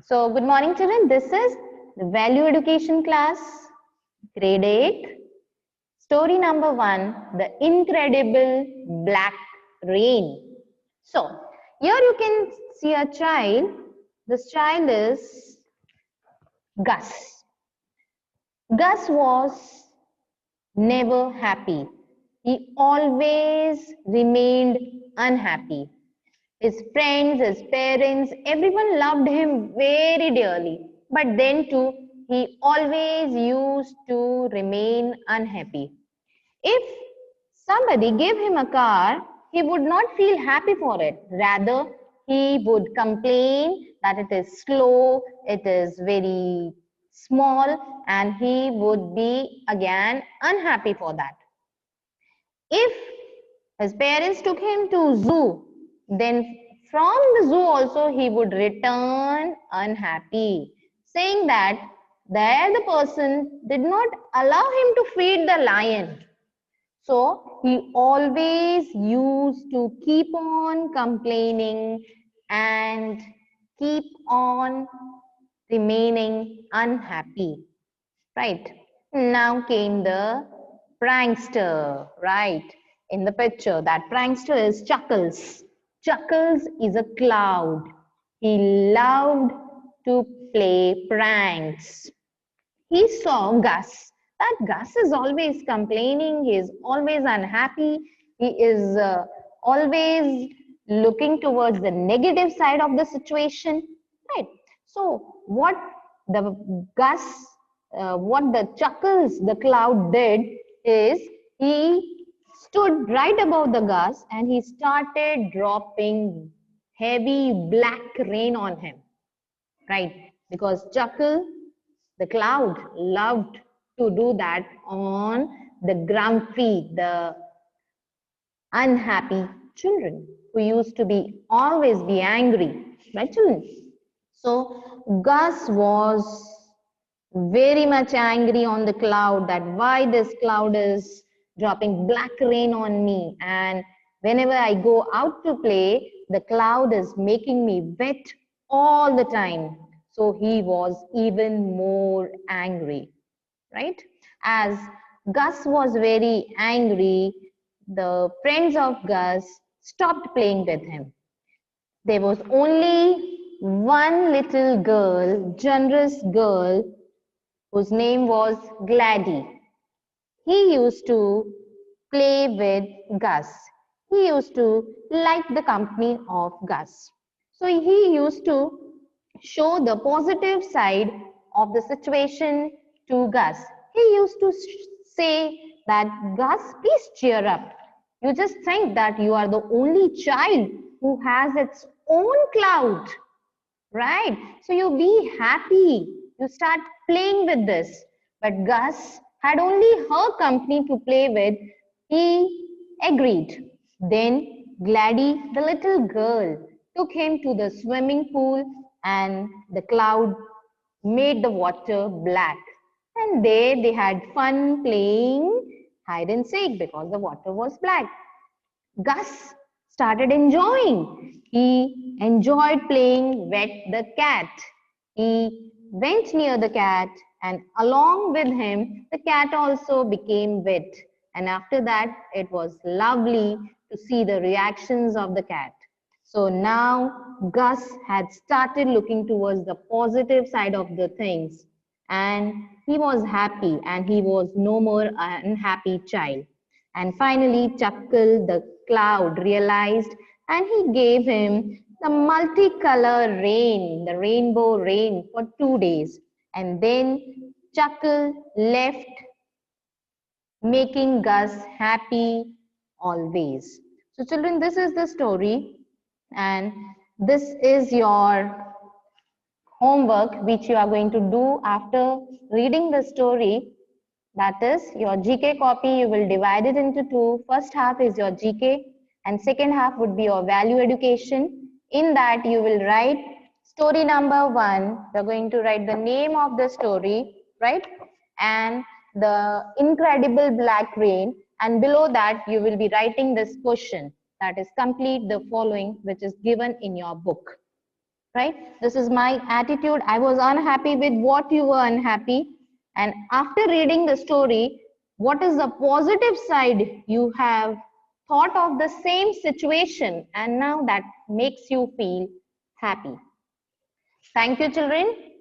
So, good morning, children. This is the value education class, grade 8. Story number 1, the incredible black rain. So, here you can see a child. This child is Gus. Gus was never happy. He always remained unhappy. His friends, his parents, everyone loved him very dearly. But then too, he always used to remain unhappy. If somebody gave him a car, he would not feel happy for it. Rather, he would complain that it is slow, it is very small, and he would be again unhappy for that. If his parents took him to zoo, then from the zoo also he would return unhappy, saying that there the person did not allow him to feed the lion. So he always used to keep on complaining and keep on remaining unhappy. Right. Now came the prankster. Right. In the picture, that prankster is Chuckles. Chuckles is a cloud. He loved to play pranks. He saw Gus. That Gus is always complaining. He is always unhappy. He is always looking towards the negative side of the situation. Right. So what the Gus, what the Chuckles, the cloud did is he stood right above the Gus and he started dropping heavy black rain on him. Right. Because Chuckle, the cloud, loved to do that on the grumpy, the unhappy children who used to be always be angry, right, children? So Gus was very much angry on the cloud that why this cloud is dropping black rain on me, and whenever I go out to play, the cloud is making me wet all the time. So he was even more angry, right? As Gus was very angry, the friends of Gus stopped playing with him. There was only one little girl, generous girl, whose name was Gladys. He used to play with Gus. He used to like the company of Gus. So he used to show the positive side of the situation to Gus. He used to say that, Gus, please cheer up. You just think that you are the only child who has its own cloud, right? So you be happy. You start playing with this. But Gus had only her company to play with. He agreed. Then Gladys, the little girl, took him to the swimming pool and the cloud made the water black. And there they had fun playing hide and seek because the water was black. Gus started enjoying. He enjoyed playing Wet the Cat. He went near the cat, and along with him, the cat also became wet. And after that, it was lovely to see the reactions of the cat. So now Gus had started looking towards the positive side of the things, and he was happy, and he was no more an unhappy child. And finally, Chuckle the cloud realized, and he gave him the multicolor rain, the rainbow rain for 2 days. And then Chuckle left, making Gus happy always. So children, this is the story, and this is your homework which you are going to do after reading the story. That is your GK copy. You will divide it into two. First half is your GK and second half would be your value education. In that you will write story number 1. We're going to write the name of the story, right? And the incredible black rain. And below that you will be writing this question, that is complete the following, which is given in your book. right? This is my attitude. I was unhappy with what you were unhappy. And after reading the story, what is the positive side you have thought of the same situation and now that makes you feel happy? Thank you, children.